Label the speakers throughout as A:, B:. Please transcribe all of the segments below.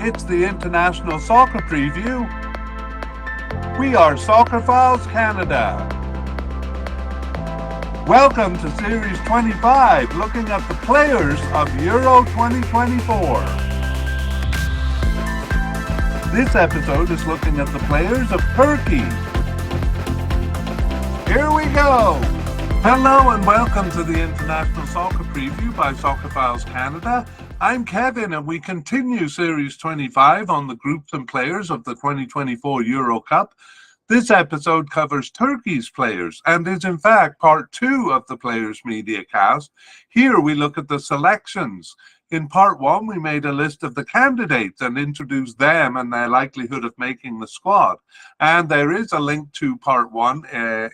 A: It's the International Soccer Preview. We are Soccer Files Canada. Welcome to Series 25, looking at the players of Euro 2024. This episode is looking at the players of Turkey. Here we go! Hello and welcome to the International Soccer Preview by Soccer Files Canada. I'm Kevin and we continue Series 25 on the groups and players of the 2024 Euro Cup. This episode covers Turkey's players and is in fact part 2 of the Players Mediacast. Here we look at the selections. In part 1 we made a list of the candidates and introduced them and their likelihood of making the squad. And there is a link to part 1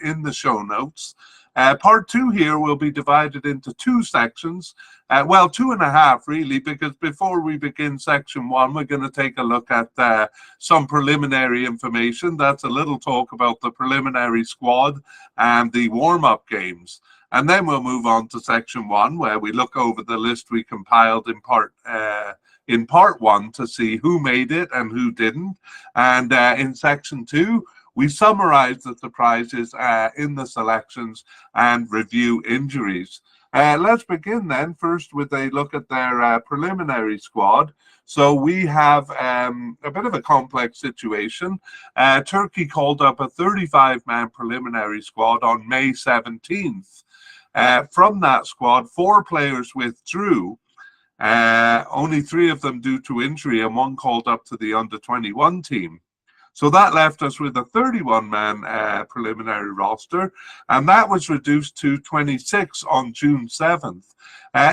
A: in the show notes. Part 2 here will be divided into 2 sections. Well, 2.5 really, because before we begin section 1, we're going to take a look at some preliminary information. That's a little talk about the preliminary squad and the warm-up games. And then we'll move on to section 1, where we look over the list we compiled in part 1 to see who made it and who didn't. And in section 2, we summarize the surprises in the selections and review injuries. Let's begin then first with a look at their preliminary squad. So we have a bit of a complex situation. Turkey called up a 35-man preliminary squad on May 17th. From that squad, 4 players withdrew, only 3 of them due to injury and 1 called up to the under-21 team. So that left us with a 31-man preliminary roster, and that was reduced to 26 on June 7th.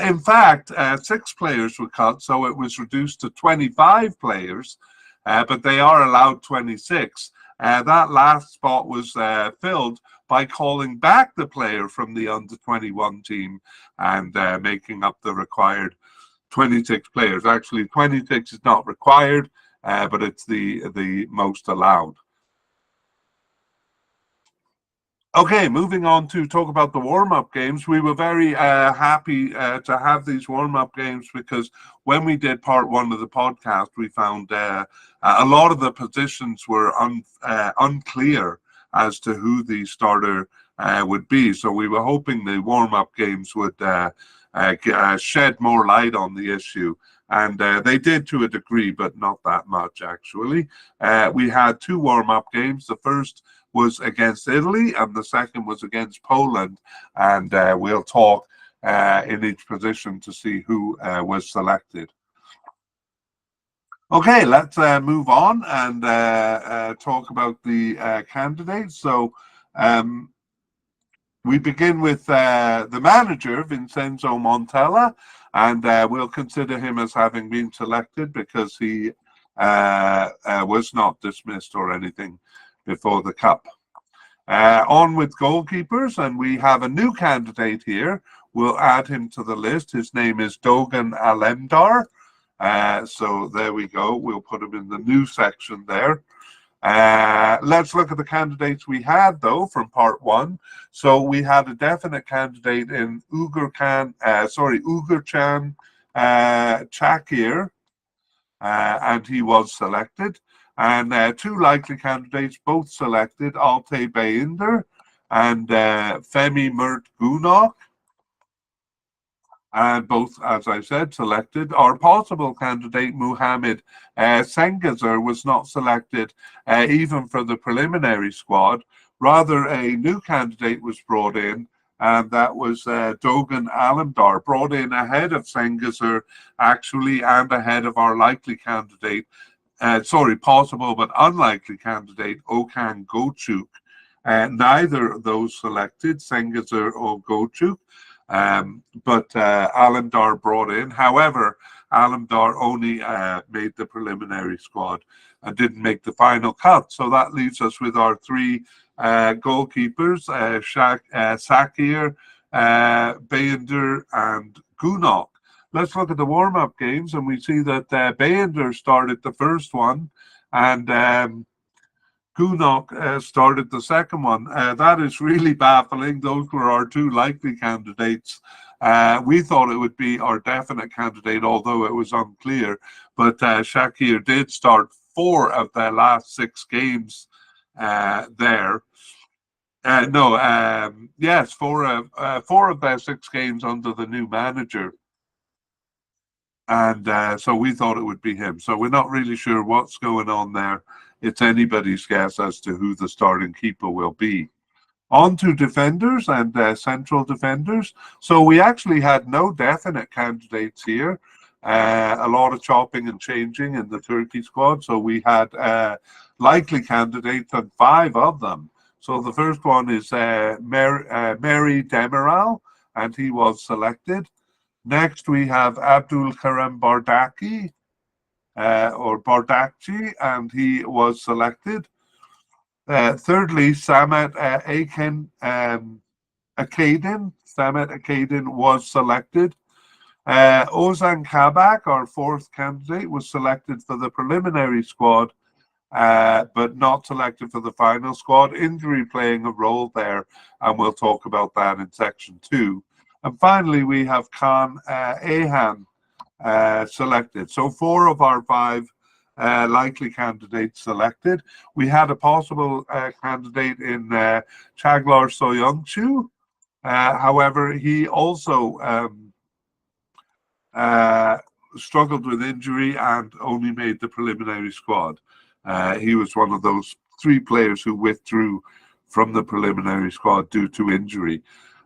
A: In fact, 6 players were cut, so it was reduced to 25 players, but they are allowed 26. That last spot was filled by calling back the player from the under-21 team and making up the required 26 players. Actually, 26 is not required, but it's the most allowed. Okay, moving on to talk about the warm-up games. We were very happy to have these warm-up games because when we did part 1 of the podcast, we found a lot of the positions were unclear as to who the starter would be. So we were hoping the warm-up games would shed more light on the issue. And they did to a degree, but not that much, actually. We had 2 warm-up games. The first was against Italy, and the second was against Poland. And we'll talk in each position to see who was selected. Okay, let's move on and talk about the candidates. So we begin with the manager, Vincenzo Montella. And we'll consider him as having been selected because he was not dismissed or anything before the Cup. On with goalkeepers, and we have a new candidate here. We'll add him to the list. His name is Dogan Alemdar. So there we go. We'll put him in the new section there. Let's look at the candidates we had, though, from part 1. So we had a definite candidate in Uğurcan Çakır, and he was selected. And 2 likely candidates, both selected, Altay Bayındır and Femi Mert Günok. And both, as I said, selected. Our possible candidate, Muhammed Sengezer, was not selected even for the preliminary squad. Rather, a new candidate was brought in, and that was Dogan Alemdar, brought in ahead of Sengezer, actually, and ahead of our likely candidate, possible but unlikely candidate, Okan Göçük. Neither of those selected, Sengezer or Göçük. But Alemdar brought in. However, Alemdar only made the preliminary squad and didn't make the final cut. So that leaves us with our 3 goalkeepers, Çakır, Bayındır, and Günok. Let's look at the warm-up games, and we see that Bayındır started the first one, and Günok started the second one. That is really baffling. Those were our 2 likely candidates We thought it would be our definite candidate, although it was unclear. But Shakir did start 4 of their last 6 games there. No, yes, 4 of their 6 games under the new manager. And so we thought it would be him. So we're not really sure what's going on there. It's anybody's guess as to who the starting keeper will be. On to defenders and central defenders. So we actually had no definite candidates here. A lot of chopping and changing in the Turkey squad. So we had likely candidates and 5 of them. So the first one is Mary Demiral, and he was selected. Next, we have Abdul Karim Bardaki, or Bardakci, and he was selected. Thirdly, Samet Akadin was selected. Ozan Kabak, our 4th candidate, was selected for the preliminary squad, but not selected for the final squad. Injury playing a role there, and we'll talk about that in section 2. And finally, we have Khan Ahan selected. So 4 of our 5 likely candidates selected. We had a possible candidate in Chaglar Soyuncu. However, he also struggled with injury and only made the preliminary squad. He was one of those 3 players who withdrew from the preliminary squad due to injury.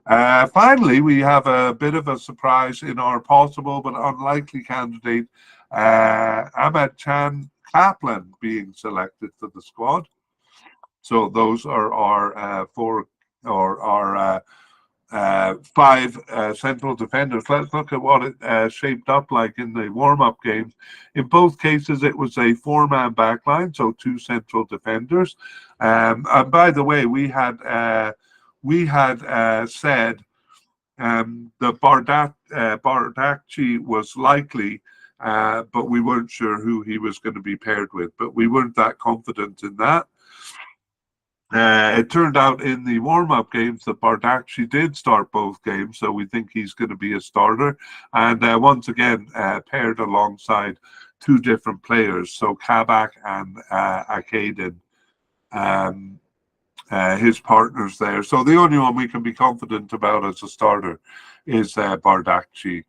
A: Finally, we have a bit of a surprise in our possible but unlikely candidate, Ahmed Chan Kaplan, being selected for the squad. So those are our 5 central defenders. Let's look at what it shaped up like in the warm-up games. In both cases, it was a 4-man backline, so 2 central defenders. And by the way, we had said that Bardakci was likely, but we weren't sure who he was going to be paired with. But we weren't that confident in that. It turned out in the warm-up games that Bardakci did start both games, so we think he's going to be a starter. And once again, paired alongside 2 different players, so Kabak and Akadin, his partners there. So the only one we can be confident about as a starter is Bardakci.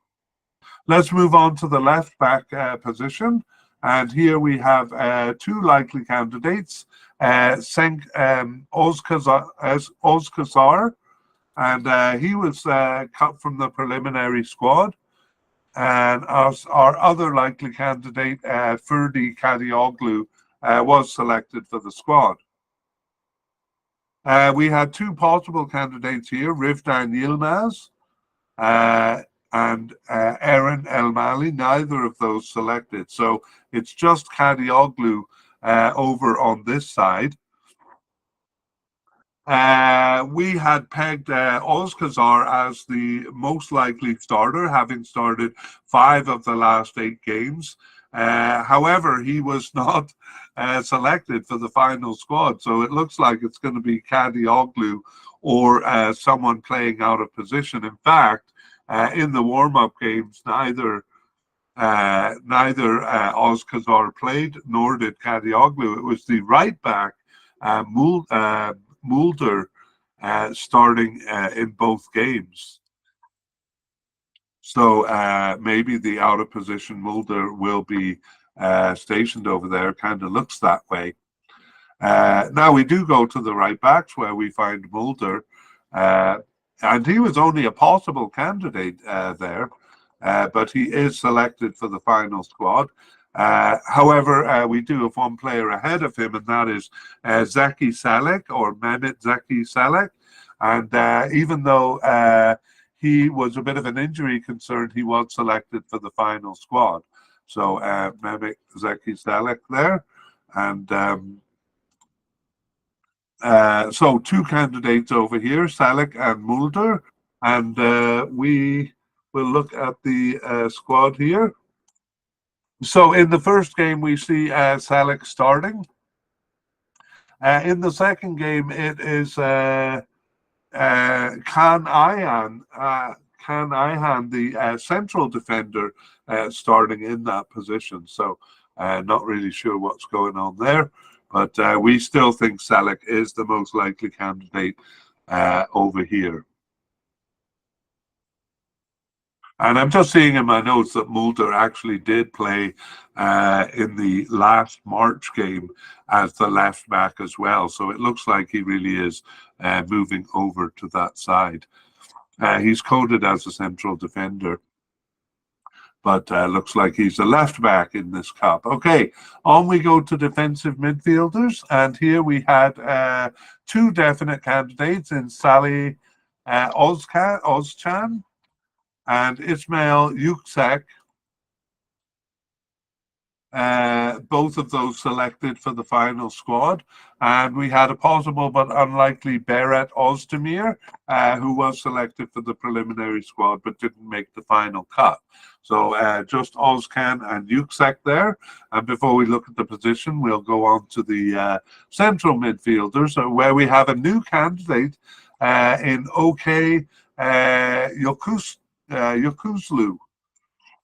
A: Let's move on to the left-back position. And here we have 2 likely candidates, Cenk Ozkazar, and he was cut from the preliminary squad. And our other likely candidate, Ferdi Kadioglu, was selected for the squad. We had 2 possible candidates here, Rivdan Yilmaz and Aaron El Mali, neither of those selected. So it's just Kadioglu over on this side. We had pegged Ozkazar as the most likely starter, having started 5 of the last 8 games. However, he was not selected for the final squad, so it looks like it's going to be Kadioglu or someone playing out of position. In fact, in the warm-up games, neither Ozkazar played, nor did Kadioglu. It was the right back, Mulder, starting in both games. So maybe the out of position Mulder will be stationed over there. Kind of looks that way. Now we do go to the right backs where we find Mulder, and he was only a possible candidate there, but he is selected for the final squad. However, we do have 1 player ahead of him, and that is Zaki Salek, or Mehmet Zaki Salek. And even though he was a bit of an injury concern, he was selected for the final squad. So Mehmet Zaki Salek there. And so 2 candidates over here, Salek and Mulder. And we will look at the squad here. So in the first game, we see Salek starting. In the second game, it is Khan Ayan Can Ihan, the central defender, starting in that position. So not really sure what's going on there. But we still think Selleck is the most likely candidate over here. And I'm just seeing in my notes that Mulder actually did play in the last March game as the left back as well. So it looks like he really is moving over to that side. He's coded as a central defender, but looks like he's a left back in this cup. Okay, on we go to defensive midfielders. And here we had two definite candidates in Salih Ozcan and Ismail Yüksek, both of those selected for the final squad. And we had a possible but unlikely Berat Özdemir, who was selected for the preliminary squad but didn't make the final cut. So just Özcan and Yüksek there. And before we look at the position, we'll go on to the central midfielders, where we have a new candidate in OK Yokuzlu.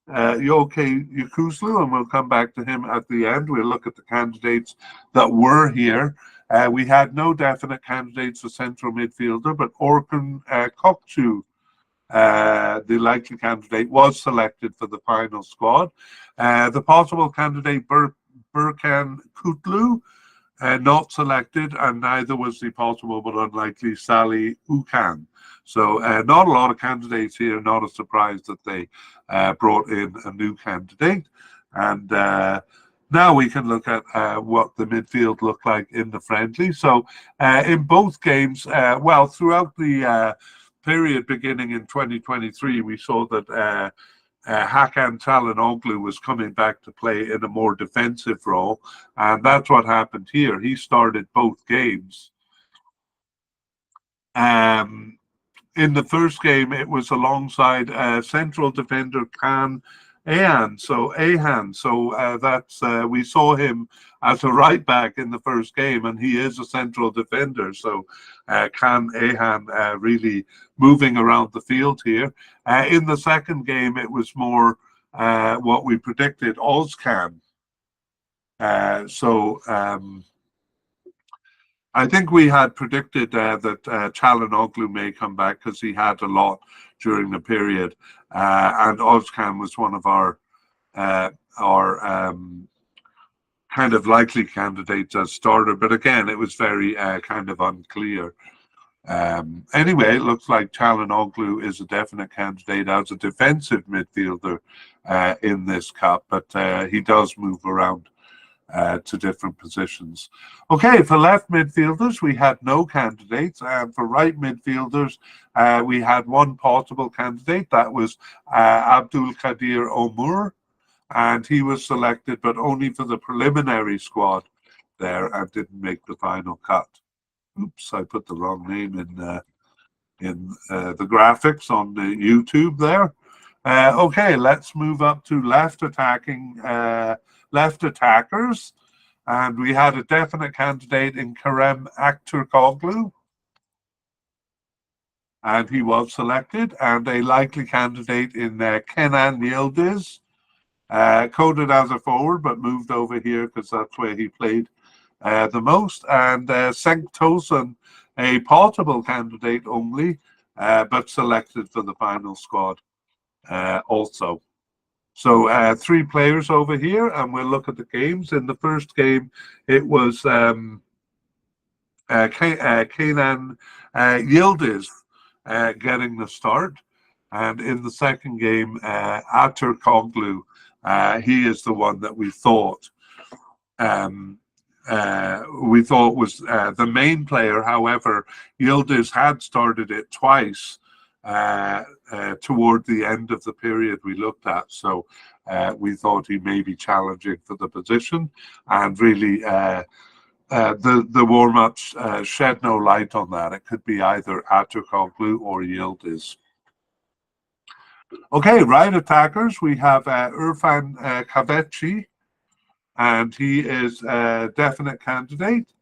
A: Yokuzlu, and we'll come back to him at the end. We'll look at the candidates that were here. We had no definite candidates for central midfielder, but Orkun Kokcu, the likely candidate, was selected for the final squad. The possible candidate, Berkan Kutlu, not selected, and neither was the possible but unlikely Salih Ukan. So not a lot of candidates here, not a surprise that they brought in a new candidate. And now we can look at what the midfield looked like in the friendly. So in both games, well, throughout the period beginning in 2023, we saw that Hakan Çalhanoğlu was coming back to play in a more defensive role, and that's what happened here. He started both games. In the first game, it was alongside central defender Can Ayhan. So that's we saw him as a right back in the first game, and he is a central defender. So Can Ayhan really moving around the field here. In the second game, it was more what we predicted, Özcan. I think we had predicted that Çalhanoğlu may come back because he had a lot during the period, and Özcan was one of our kind of likely candidates as starter. But again, it was very kind of unclear. Anyway, it looks like Çalhanoğlu is a definite candidate as a defensive midfielder in this cup, but he does move around to different positions. Okay, for left midfielders, we had no candidates, and for right midfielders, we had one possible candidate. That was Abdülkadir Ömür, and he was selected, but only for the preliminary squad there, and didn't make the final cut. Oops, I put the wrong name in the graphics on the YouTube there. Okay, let's move up to left attackers, and we had a definite candidate in Kerem Aktürkoğlu, and he was selected, and a likely candidate in Kenan Yildiz, coded as a forward but moved over here because that's where he played the most, and Cenk Tosun, a possible candidate only, but selected for the final squad also. So three players over here, and we'll look at the games. In the first game, it was Kenan Yildiz getting the start, and in the second game, Aktürkoğlu, he is the one that we thought was the main player. However, Yildiz had started it twice toward the end of the period we looked at, so we thought he may be challenging for the position, and really the warm-ups shed no light on that. It could be either Aktürkoğlu or Yildiz. Okay, right attackers, we have Irfan Kahveci, and he is a definite candidate,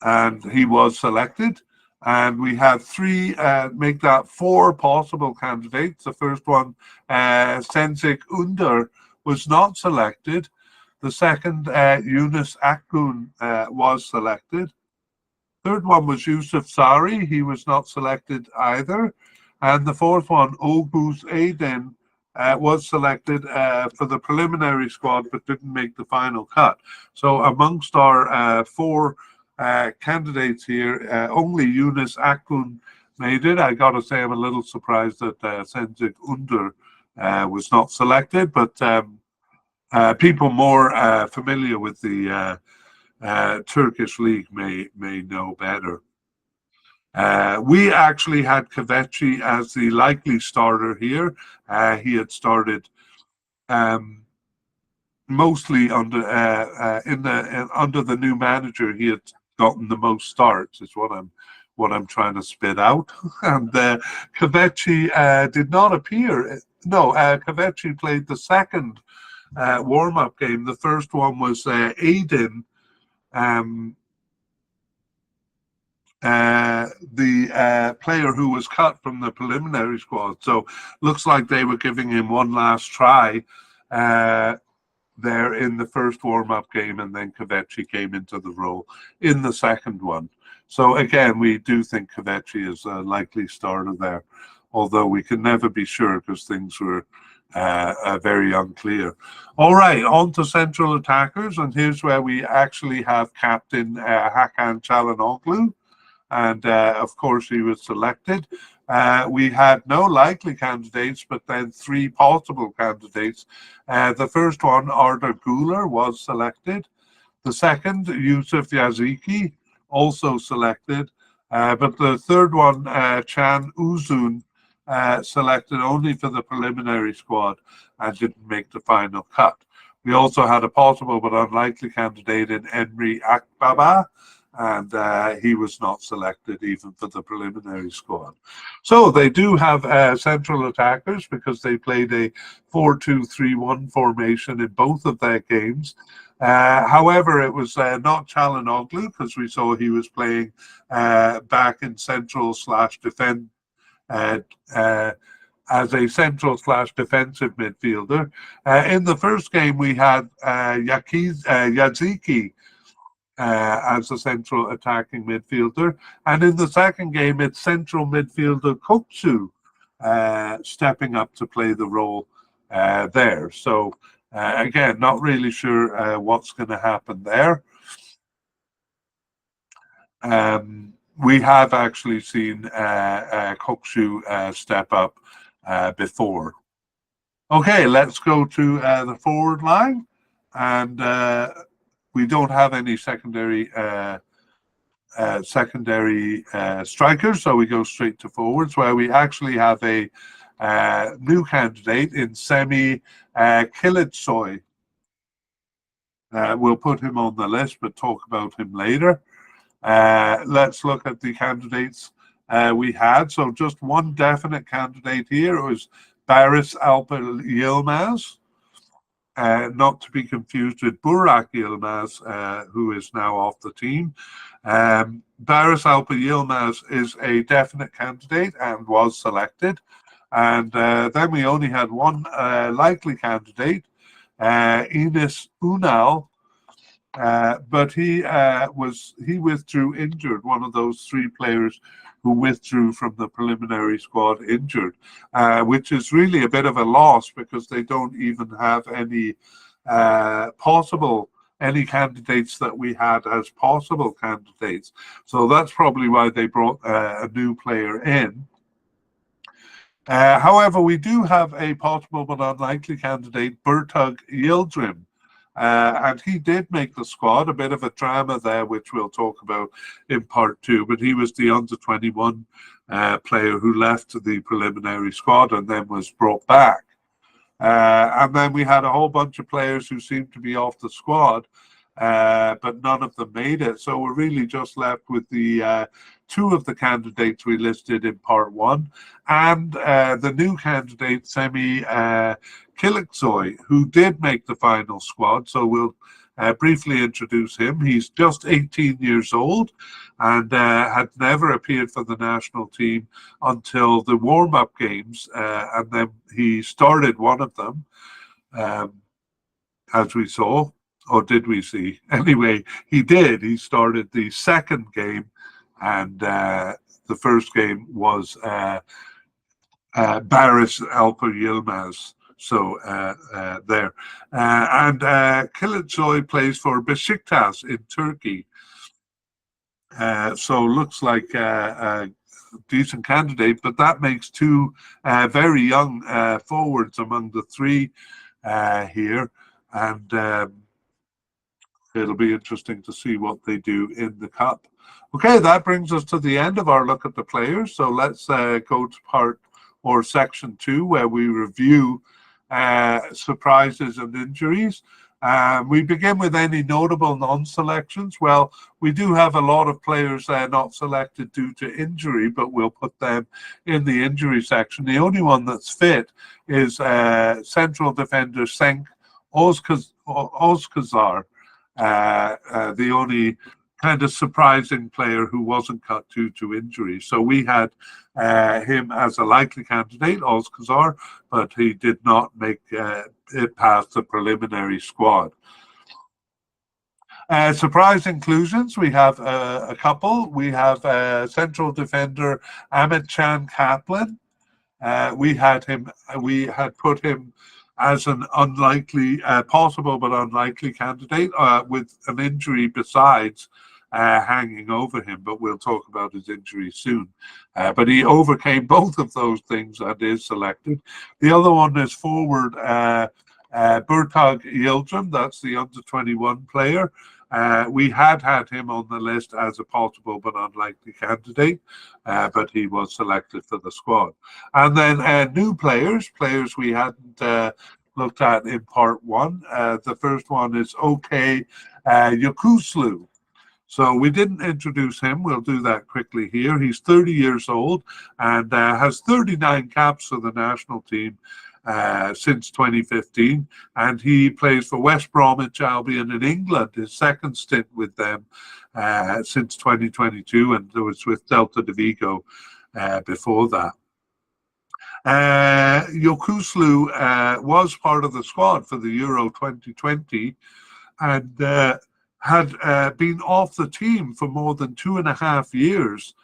A: and he was selected. And we had three, make that four possible candidates. The first one, Sensik Under, was not selected. The second, Yunus Akgün, was selected. Third one was Yusuf Sari. He was not selected either. And the fourth one, Oghuz Aydin, was selected for the preliminary squad but didn't make the final cut. So amongst our four candidates here, only Yunus Akgün made it. I got to say I'm a little surprised that Sensik Under was not selected, but people more familiar with the Turkish league may know better. We actually had Kvetchi as the likely starter here. He had started mostly under under the new manager. He had gotten the most starts. Is what I'm trying to spit out. And Kvetchi did not appear. No, Kvetchi played the second warm-up game. The first one was Aydin. The player who was cut from the preliminary squad. So looks like they were giving him one last try there in the first warm-up game, and then Kvetchi came into the role in the second one. So again, we do think Kvetchi is a likely starter there, although we can never be sure because things were very unclear. All right, on to central attackers, and here's where we actually have captain Hakan Çalhanoğlu. And of course, he was selected. We had no likely candidates, but then three possible candidates. The first one, Arda Güler, was selected. The second, Yusuf Yaziki, also selected. But the third one, Can Uzun, selected only for the preliminary squad and didn't make the final cut. We also had a possible but unlikely candidate in Emre Akbaba, and he was not selected even for the preliminary squad. So they do have central attackers because they played a 4-2-3-1 formation in both of their games. However, it was not Çalhanoğlu because we saw he was playing back in central / defense as a central / defensive midfielder. In the first game, we had Yaziki as a central attacking midfielder. And in the second game, it's central midfielder Koksu stepping up to play the role there. So again, not really sure what's going to happen there. We have actually seen Koksu step up before. Okay, let's go to the forward line. And we don't have any secondary strikers, so we go straight to forwards, where we actually have a new candidate in Semih Kılıçsoy. We'll put him on the list, but talk about him later. Let's look at the candidates we had. So just one definite candidate here was Barış Alper Yilmaz. Not to be confused with Burak Yilmaz, who is now off the team. Barış Alper Yilmaz is a definite candidate and was selected. And then we only had one likely candidate, Enes Ünal, but he withdrew injured, one of those three players who withdrew from the preliminary squad injured, which is really a bit of a loss because they don't even have any candidates that we had as possible candidates. So that's probably why they brought a new player in. However, we do have a possible but unlikely candidate, Bertug Yildirim. And he did make the squad, a bit of a drama there, which we'll talk about in part 2, but he was the under-21 player who left the preliminary squad and then was brought back. And then we had a whole bunch of players who seemed to be off the squad, but none of them made it. So we're really just left with the two of the candidates we listed in part 1 and the new candidate, Semih Kılıçsoy, who did make the final squad. So we'll briefly introduce him. He's just 18 years old and had never appeared for the national team until the warm-up games, and then he started one of them, as we saw. Or did we see? Anyway, he did. He started the second game, and the first game was Barış Alper Yilmaz. So there. And Kılıçsoy plays for Besiktas in Turkey. So looks like a decent candidate, but that makes two very young forwards among the three here. And it'll be interesting to see what they do in the cup. Okay, that brings us to the end of our look at the players. So let's go to part or section 2, where we review surprises and injuries. We begin with any notable non-selections. Well, we do have a lot of players not selected due to injury, but we'll put them in the injury section. The only one that's fit is central defender Cenk Özkazar, the only kind of surprising player who wasn't cut due to injury. So we had him as a likely candidate, Özkazar, but he did not make it past the preliminary squad. Surprise inclusions, we have a couple. We have central defender Ahmetcan Kaplan. We had put him as an unlikely, possible but unlikely candidate with an injury besides hanging over him, but we'll talk about his injury soon. But he overcame both of those things and is selected. The other one is forward Burtag Yildirim, that's the under-21 player. We had him on the list as a possible but unlikely candidate, but he was selected for the squad. And then new players we hadn't looked at in part 1. The first one is OK Yokuslu. So we didn't introduce him. We'll do that quickly here. He's 30 years old and has 39 caps for the national team since 2015, and he plays for West Bromwich Albion in England, his second stint with them since 2022, and it was with Celta de Vigo before that. Yokuslu was part of the squad for the Euro 2020 and had been off the team for more than 2.5 years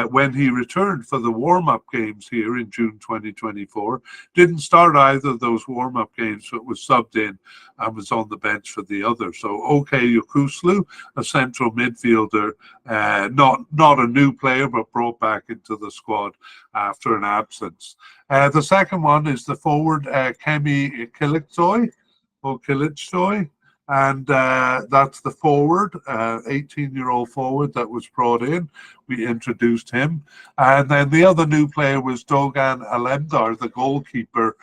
A: when he returned for the warm-up games here in June 2024. Didn't start either of those warm-up games, but was subbed in and was on the bench for the other. So OK Yokuslu, a central midfielder, not a new player, but brought back into the squad after an absence. The second one is the forward Kemi Kılıçsoy. And that's the forward, 18-year-old forward that was brought in. We introduced him. And then the other new player was Doğan Alemdar, the goalkeeper,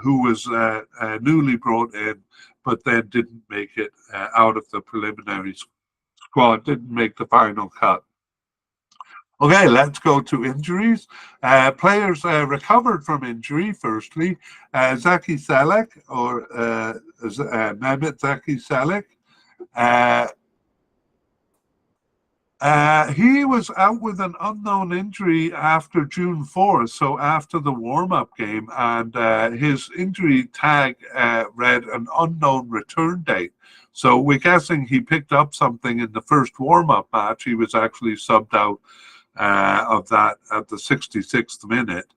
A: who was newly brought in, but then didn't make it out of the preliminary squad, didn't make the final cut. Okay, let's go to injuries. Players recovered from injury, firstly. Zaki Salek, or Mehmet Zaki Salek. He was out with an unknown injury after June 4th, so after the warm-up game, and his injury tag read an unknown return date. So we're guessing he picked up something in the first warm-up match. He was actually subbed out of that at the 66th minute.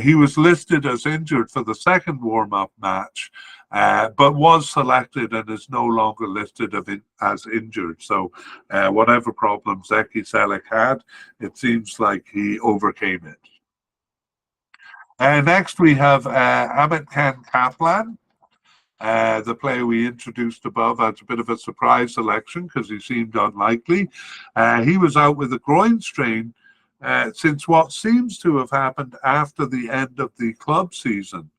A: He was listed as injured for the second warm-up match, but was selected and is no longer listed as injured. So whatever problem Zeki Selek had, it seems like he overcame it. Next we have Ahmetcan Kaplan, the player we introduced above as a bit of a surprise selection because he seemed unlikely. He was out with a groin strain since what seems to have happened after the end of the club season.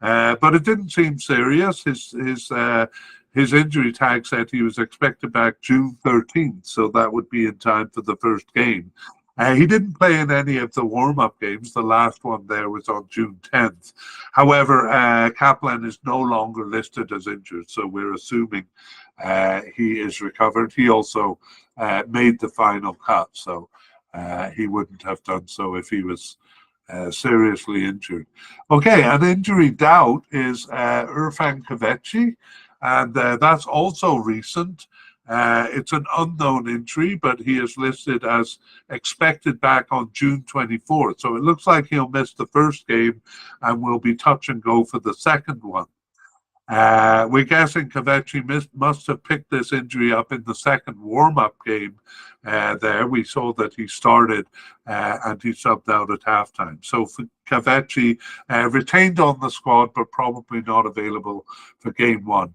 A: But it didn't seem serious. His injury tag said he was expected back June 13th, so that would be in time for the first game. He didn't play in any of the warm-up games. The last one there was on June 10th. However, Kaplan is no longer listed as injured, so we're assuming he is recovered. He also made the final cut, so he wouldn't have done so if he was seriously injured. Okay, an injury doubt is Irfan Kaveci, and that's also recent. It's an unknown injury, but he is listed as expected back on June 24th. So it looks like he'll miss the first game and will be touch and go for the second one. We're guessing Kaveci must have picked this injury up in the second warm-up game there. We saw that he started and he subbed out at halftime. So Kaveci retained on the squad, but probably not available for game one.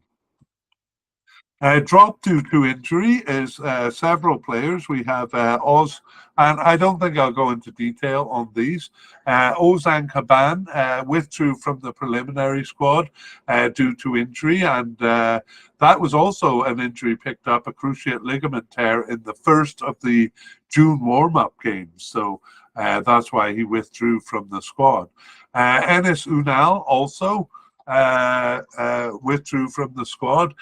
A: Dropped due to injury is several players. We have Oz, and I don't think I'll go into detail on these. Ozan Kaban withdrew from the preliminary squad due to injury, and that was also an injury picked up, a cruciate ligament tear in the first of the June warm-up games. So that's why he withdrew from the squad. Enes Unal also withdrew from the squad.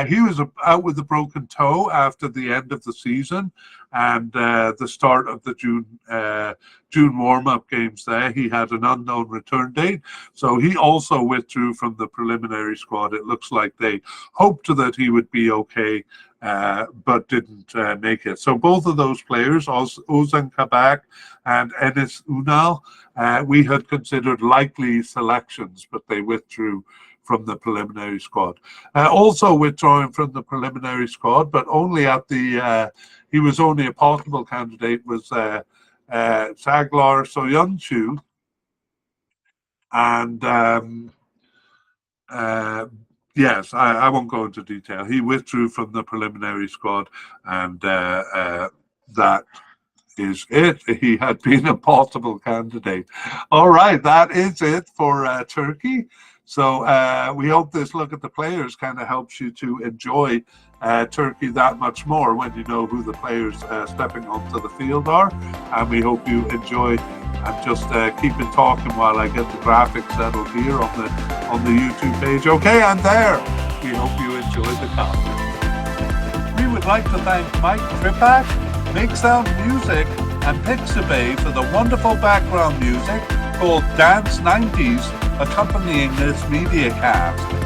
A: He was out with a broken toe after the end of the season and the start of the June warm-up games there. He had an unknown return date, so he also withdrew from the preliminary squad. It looks like they hoped that he would be okay, but didn't make it. So both of those players, Ozan Kabak and Enes Unal, we had considered likely selections, but they withdrew from the preliminary squad. Also withdrawing from the preliminary squad, but only at the, he was only a possible candidate, was Saglar Soyuncu. And yes, I won't go into detail. He withdrew from the preliminary squad, and that is it. He had been a possible candidate. All right, that is it for Turkey. So we hope this look at the players kind of helps you to enjoy Turkey that much more when you know who the players stepping onto the field are. And we hope you enjoy. I'm just keeping talking while I get the graphics settled here on the YouTube page. Okay, I'm there. We hope you enjoy the content. We would like to thank Mike Tripak, Make Sound Music, and Pixabay for the wonderful background music called Dance 90s accompanying this mediacast.